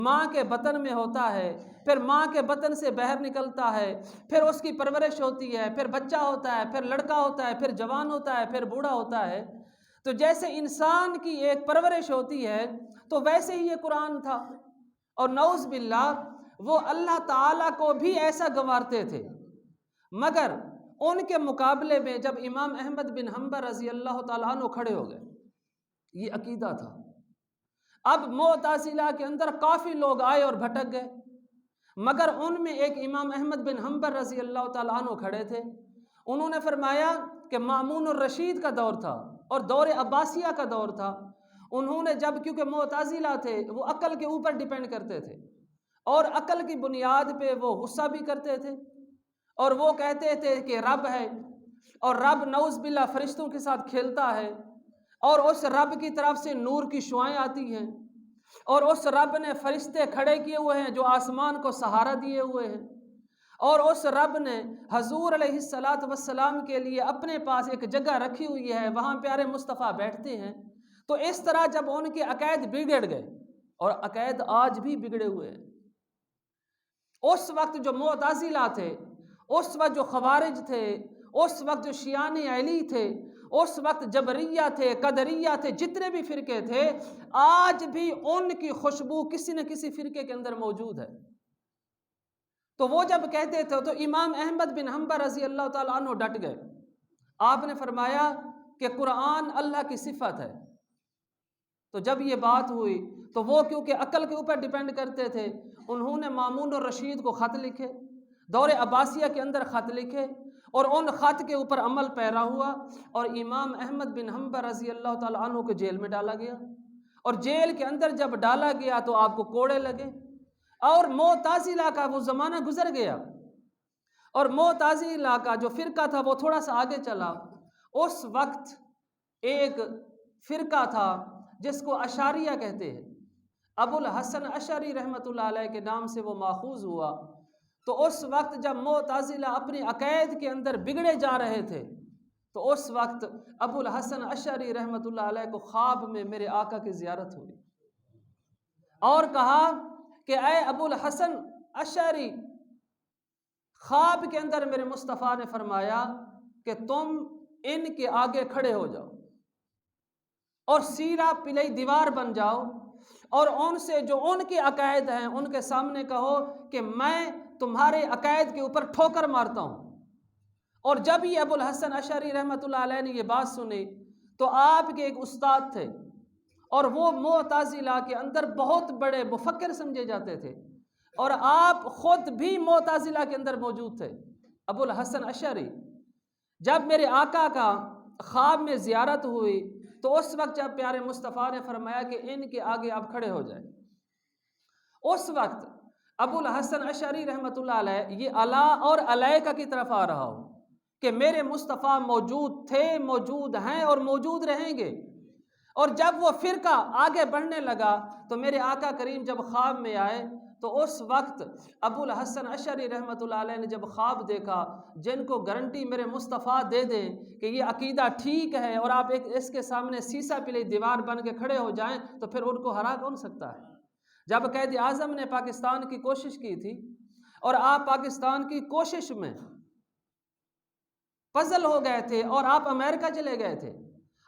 ماں کے بطن میں ہوتا ہے، پھر ماں کے بطن سے باہر نکلتا ہے، پھر اس کی پرورش ہوتی ہے، پھر بچہ ہوتا ہے، پھر لڑکا ہوتا ہے، پھر جوان ہوتا ہے، پھر بوڑھا ہوتا ہے۔ تو جیسے انسان کی ایک پرورش ہوتی ہے تو ویسے ہی یہ قرآن تھا، اور نعوذ باللہ وہ اللہ تعالیٰ کو بھی ایسا گوارتے تھے، مگر ان کے مقابلے میں جب امام احمد بن حنبل رضی اللہ تعالیٰ عنہ کھڑے ہو گئے، یہ عقیدہ تھا۔ اب معتزلہ کے اندر کافی لوگ آئے اور بھٹک گئے، مگر ان میں ایک امام احمد بن حنبل رضی اللہ تعالیٰ عنہ کھڑے تھے۔ انہوں نے فرمایا کہ مامون الرشید کا دور تھا اور دور عباسیہ کا دور تھا۔ انہوں نے جب، کیونکہ معتزلہ تھے، وہ عقل کے اوپر ڈیپینڈ کرتے تھے اور عقل کی بنیاد پہ وہ غصہ بھی کرتے تھے، اور وہ کہتے تھے کہ رب ہے، اور رب نعوذ باللہ فرشتوں کے ساتھ کھیلتا ہے، اور اس رب کی طرف سے نور کی شعائیں آتی ہیں، اور اس رب نے فرشتے کھڑے کیے ہوئے ہیں جو آسمان کو سہارا دیے ہوئے ہیں، اور اس رب نے حضور علیہ السلام کے لیے اپنے پاس ایک جگہ رکھی ہوئی ہے، وہاں پیارے مصطفیٰ بیٹھتے ہیں۔ تو اس طرح جب ان کے عقائد بگڑ گئے، اور عقائد آج بھی بگڑے ہوئے ہیں، اس وقت جو معتزلہ تھے، اس وقت جو خوارج تھے، اس وقت جو شیعان علی تھے، اس وقت جبریہ تھے، قدریہ تھے، جتنے بھی فرقے تھے، آج بھی ان کی خوشبو کسی نہ کسی فرقے کے اندر موجود ہے۔ تو وہ جب کہتے تھے تو امام احمد بن حنبل رضی اللہ تعالیٰ عنہ ڈٹ گئے۔ آپ نے فرمایا کہ قرآن اللہ کی صفت ہے۔ تو جب یہ بات ہوئی تو وہ کیونکہ عقل کے اوپر ڈیپینڈ کرتے تھے، انہوں نے مامون الرشید کو خط لکھے، دور عباسیہ کے اندر خط لکھے، اور ان خط کے اوپر عمل پیرا ہوا، اور امام احمد بن حنبل رضی اللہ تعالیٰ عنہ کو جیل میں ڈالا گیا، اور جیل کے اندر جب ڈالا گیا تو آپ کو کوڑے لگے، اور معتزلہ کا وہ زمانہ گزر گیا، اور معتزلہ کا جو فرقہ تھا وہ تھوڑا سا آگے چلا۔ اس وقت ایک فرقہ تھا جس کو اشعریہ کہتے ہیں، ابو الحسن اشعری رحمۃ اللہ علیہ کے نام سے وہ ماخوذ ہوا۔ تو اس وقت جب معتزلہ اپنے عقائد کے اندر بگڑے جا رہے تھے، تو اس وقت ابو الحسن اشعری رحمۃ اللہ علیہ کو خواب میں میرے آقا کی زیارت ہوئی، اور کہا کہ اے ابو الحسن اشعری، خواب کے اندر میرے مصطفیٰ نے فرمایا کہ تم ان کے آگے کھڑے ہو جاؤ اور سیرا پلئی دیوار بن جاؤ، اور ان سے جو ان کے عقائد ہیں ان کے سامنے کہو کہ میں تمہارے عقائد کے اوپر ٹھوکر مارتا ہوں۔ اور جب یہ ابو الحسن اشعری رحمۃ اللہ علیہ نے یہ بات سنی تو آپ کے ایک استاد تھے، اور وہ معتزلہ کے اندر بہت بڑے مفکر سمجھے جاتے تھے، اور آپ خود بھی معتزلہ کے اندر موجود تھے، ابو الحسن اشعری۔ جب میرے آقا کا خواب میں زیارت ہوئی تو اس وقت جب پیارے مصطفیٰ نے فرمایا کہ ان کے آگے آپ کھڑے ہو جائیں، اس وقت ابو الحسن اشعری رحمۃ اللہ علیہ یہ الا اور علیکہ کی طرف آ رہا ہو کہ میرے مصطفیٰ موجود تھے، موجود ہیں اور موجود رہیں گے۔ اور جب وہ فرقہ آگے بڑھنے لگا تو میرے آقا کریم جب خواب میں آئے تو اس وقت ابو الحسن اشعری رحمۃ اللہ علیہ نے جب خواب دیکھا، جن کو گارنٹی میرے مصطفیٰ دے دیں کہ یہ عقیدہ ٹھیک ہے اور آپ ایک اس کے سامنے سیسا پلی دیوار بن کے کھڑے ہو جائیں تو پھر ان کو ہرا کون سکتا ہے۔ جب قائد اعظم نے پاکستان کی کوشش کی تھی اور آپ پاکستان کی کوشش میں پزل ہو گئے تھے اور آپ امریکہ چلے گئے تھے،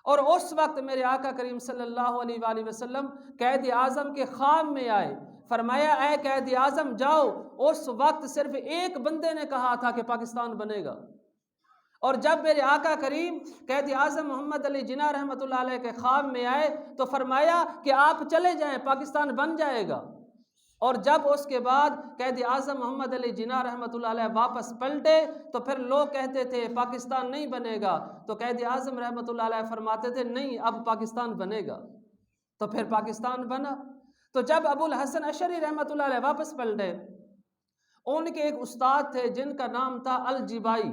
اور اس وقت میرے آقا کریم صلی اللہ علیہ وآلہ وسلم قائد اعظم کے خواب میں آئے، فرمایا اے قائد اعظم جاؤ۔ اس وقت صرف ایک بندے نے کہا تھا کہ پاکستان بنے گا، اور جب میرے آقا کریم قائد اعظم محمد علی جناح رحمۃ اللہ علیہ کے خواب میں آئے تو فرمایا کہ آپ چلے جائیں، پاکستان بن جائے گا۔ اور جب اس کے بعد قائد اعظم محمد علی جناح رحمۃ اللہ علیہ واپس پلٹے تو پھر لوگ کہتے تھے پاکستان نہیں بنے گا، تو قائد اعظم رحمۃ اللہ علیہ فرماتے تھے نہیں، اب پاکستان بنے گا، تو پھر پاکستان بنا۔ تو جب ابو الحسن اشعری رحمۃ اللہ علیہ واپس پلٹے، ان کے ایک استاد تھے جن کا نام تھا الجبائی،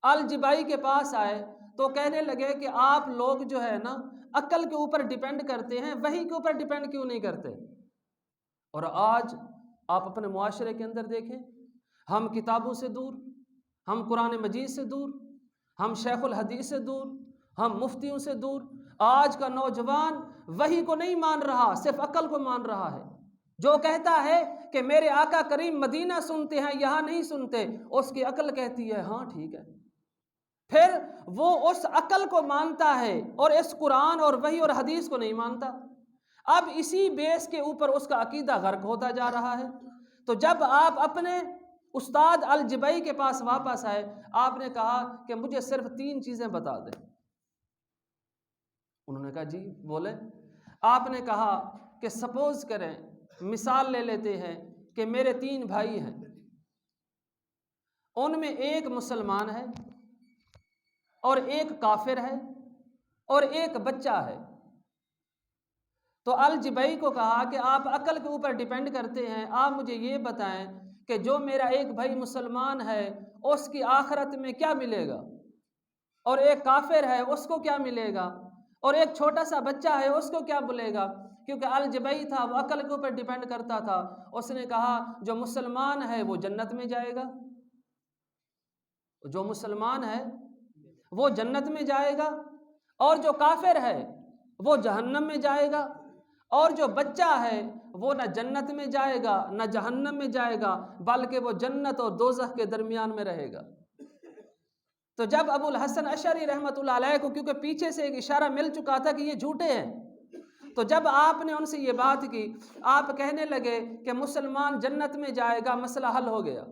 الجبائی کے پاس آئے تو کہنے لگے کہ آپ لوگ جو ہے نا عقل کے اوپر ڈیپینڈ کرتے ہیں، وحی کے اوپر ڈیپینڈ کیوں نہیں کرتے؟ اور آج آپ اپنے معاشرے کے اندر دیکھیں، ہم کتابوں سے دور، ہم قرآن مجید سے دور، ہم شیخ الحدیث سے دور، ہم مفتیوں سے دور۔ آج کا نوجوان وحی کو نہیں مان رہا، صرف عقل کو مان رہا ہے۔ جو کہتا ہے کہ میرے آقا کریم مدینہ سنتے ہیں یہاں نہیں سنتے، اس کی عقل کہتی ہے ہاں ٹھیک ہے، پھر وہ اس عقل کو مانتا ہے اور اس قرآن اور وحی اور حدیث کو نہیں مانتا۔ اب اسی بیس کے اوپر اس کا عقیدہ غرق ہوتا جا رہا ہے۔ تو جب آپ اپنے استاد الجبئی کے پاس واپس آئے، آپ نے کہا کہ مجھے صرف 3 چیزیں بتا دیں۔ انہوں نے کہا جی بولے۔ آپ نے کہا کہ سپوز کریں، مثال لے لیتے ہیں کہ میرے 3 بھائی ہیں، ان میں ایک مسلمان ہے اور ایک کافر ہے اور ایک بچہ ہے۔ تو الجبئی کو کہا کہ آپ عقل کے اوپر ڈیپینڈ کرتے ہیں، آپ مجھے یہ بتائیں کہ جو میرا ایک بھائی مسلمان ہے اس کی آخرت میں کیا ملے گا، اور ایک کافر ہے اس کو کیا ملے گا، اور ایک چھوٹا سا بچہ ہے اس کو کیا ملے گا؟ کیونکہ الجبئی تھا وہ عقل کے اوپر ڈیپینڈ کرتا تھا۔ اس نے کہا جو مسلمان ہے وہ جنت میں جائے گا، جو مسلمان ہے وہ جنت میں جائے گا، اور جو کافر ہے وہ جہنم میں جائے گا، اور جو بچہ ہے وہ نہ جنت میں جائے گا نہ جہنم میں جائے گا، بلکہ وہ جنت اور دوزخ کے درمیان میں رہے گا۔ تو جب ابو الحسن اشعری رحمۃ اللہ علیہ کو کیونکہ پیچھے سے ایک اشارہ مل چکا تھا کہ یہ جھوٹے ہیں، تو جب آپ نے ان سے یہ بات کی، آپ کہنے لگے کہ مسلمان جنت میں جائے گا، مسئلہ حل ہو گیا۔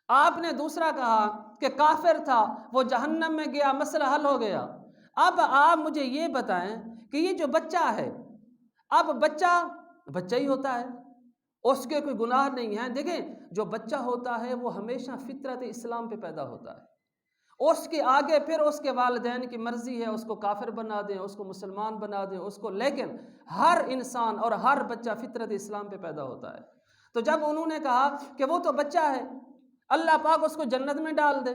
آپ نے دوسرا کہا کہ کافر تھا وہ جہنم میں گیا، مسئلہ حل ہو گیا۔ اب آپ مجھے یہ بتائیں کہ یہ جو بچہ ہے، اب بچہ ہی ہوتا ہے، اس کے کوئی گناہ نہیں ہے۔ دیکھیں جو بچہ ہوتا ہے وہ ہمیشہ فطرت اسلام پہ پیدا ہوتا ہے، اس کے آگے پھر اس کے والدین کی مرضی ہے، اس کو کافر بنا دیں، اس کو مسلمان بنا دیں اس کو، لیکن ہر انسان اور ہر بچہ فطرت اسلام پہ پیدا ہوتا ہے۔ تو جب انہوں نے کہا کہ وہ تو بچہ ہے، اللہ پاک اس کو جنت میں ڈال دے،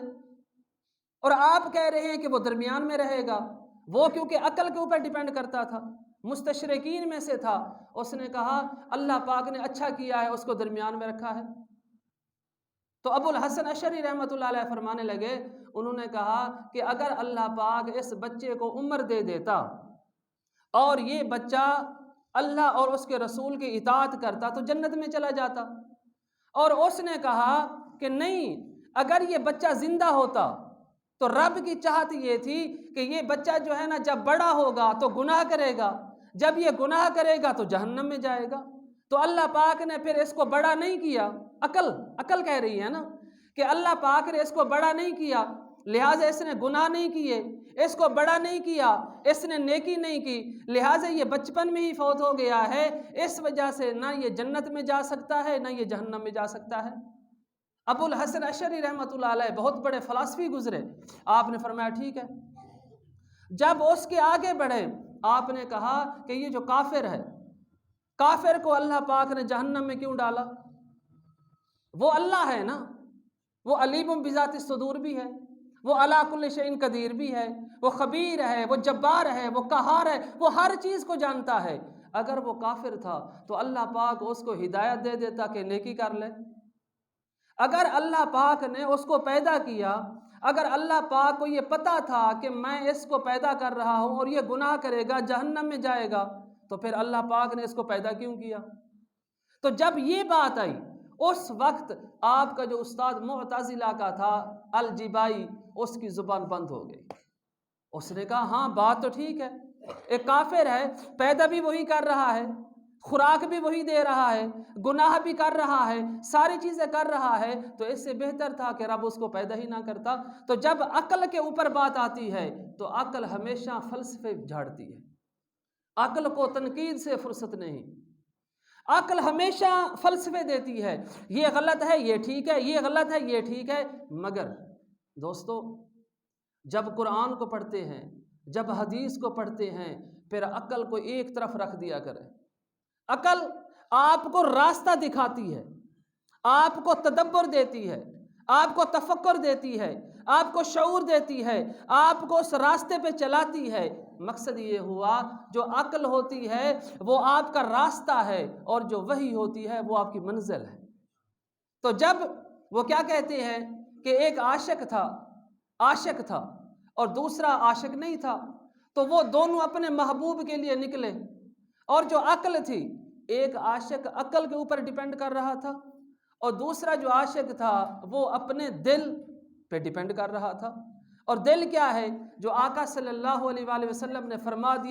اور آپ کہہ رہے ہیں کہ وہ درمیان میں رہے گا، وہ کیونکہ عقل کے اوپر ڈیپینڈ کرتا تھا، مستشرقین میں سے تھا، اس نے کہا اللہ پاک نے اچھا کیا ہے اس کو درمیان میں رکھا ہے۔ تو ابو الحسن اشعری رحمۃ اللہ علیہ فرمانے لگے، انہوں نے کہا کہ اگر اللہ پاک اس بچے کو عمر دے دیتا اور یہ بچہ اللہ اور اس کے رسول کی اطاعت کرتا تو جنت میں چلا جاتا، اور اس نے کہا کہ نہیں، اگر یہ بچہ زندہ ہوتا تو رب کی چاہت یہ تھی کہ یہ بچہ جو ہے نا جب بڑا ہوگا تو گناہ کرے گا، جب یہ گناہ کرے گا تو جہنم میں جائے گا، تو اللہ پاک نے پھر اس کو بڑا نہیں کیا۔ عقل کہہ رہی ہے نا کہ اللہ پاک نے اس کو بڑا نہیں کیا، لہٰذا اس نے گناہ نہیں کیے، اس کو بڑا نہیں کیا، اس نے نیکی نہیں کی، لہٰذا یہ بچپن میں ہی فوت ہو گیا ہے، اس وجہ سے نہ یہ جنت میں جا سکتا ہے نہ یہ جہنم میں جا سکتا ہے۔ ابو الحسن اشعری رحمۃ اللہ علیہ بہت بڑے فلسفی گزرے، آپ نے فرمایا ٹھیک ہے۔ جب اس کے آگے بڑھے، آپ نے کہا کہ یہ جو کافر ہے، کافر کو اللہ پاک نے جہنم میں کیوں ڈالا؟ وہ اللہ ہے نا، وہ علیم بذات الصدور بھی ہے، وہ علی کل شیء قدیر بھی ہے، وہ خبیر ہے، وہ جبار ہے، وہ قہار ہے، وہ ہر چیز کو جانتا ہے۔ اگر وہ کافر تھا تو اللہ پاک اس کو ہدایت دے دیتا کہ نیکی کر لے۔ اگر اللہ پاک نے اس کو پیدا کیا، اگر اللہ پاک کو یہ پتہ تھا کہ میں اس کو پیدا کر رہا ہوں اور یہ گناہ کرے گا جہنم میں جائے گا، تو پھر اللہ پاک نے اس کو پیدا کیوں کیا؟ تو جب یہ بات آئی اس وقت آپ کا جو استاد معتزلہ کا تھا الجبائی، اس کی زبان بند ہو گئی۔ اس نے کہا ہاں بات تو ٹھیک ہے، ایک کافر ہے، پیدا بھی وہی کر رہا ہے، خوراک بھی وہی دے رہا ہے، گناہ بھی کر رہا ہے، ساری چیزیں کر رہا ہے، تو اس سے بہتر تھا کہ رب اس کو پیدا ہی نہ کرتا۔ تو جب عقل کے اوپر بات آتی ہے تو عقل ہمیشہ فلسفے جھاڑتی ہے، عقل کو تنقید سے فرصت نہیں، عقل ہمیشہ فلسفے دیتی ہے، یہ غلط ہے یہ ٹھیک ہے، یہ غلط ہے یہ ٹھیک ہے۔ مگر دوستو جب قرآن کو پڑھتے ہیں، جب حدیث کو پڑھتے ہیں، پھر عقل کو ایک طرف رکھ دیا کریں۔ عقل آپ کو راستہ دکھاتی ہے، آپ کو تدبر دیتی ہے، آپ کو تفکر دیتی ہے، آپ کو شعور دیتی ہے، آپ کو اس راستے پہ چلاتی ہے۔ مقصد یہ ہوا جو عقل ہوتی ہے وہ آپ کا راستہ ہے، اور جو وحی ہوتی ہے وہ آپ کی منزل ہے۔ تو جب وہ کیا کہتے ہیں کہ ایک عاشق تھا اور دوسرا عاشق نہیں تھا، تو وہ دونوں اپنے محبوب کے لیے نکلے، اور جو عقل تھی ایک عاشق عقل کے اوپر ڈیپینڈ کر رہا تھا اور دوسرا جو عاشق تھا وہ اپنے دل پہ ڈیپینڈ کر رہا تھا. اور دل کیا ہے؟ جو آقا صلی اللہ علیہ وآلہ وسلم نے فرما دیا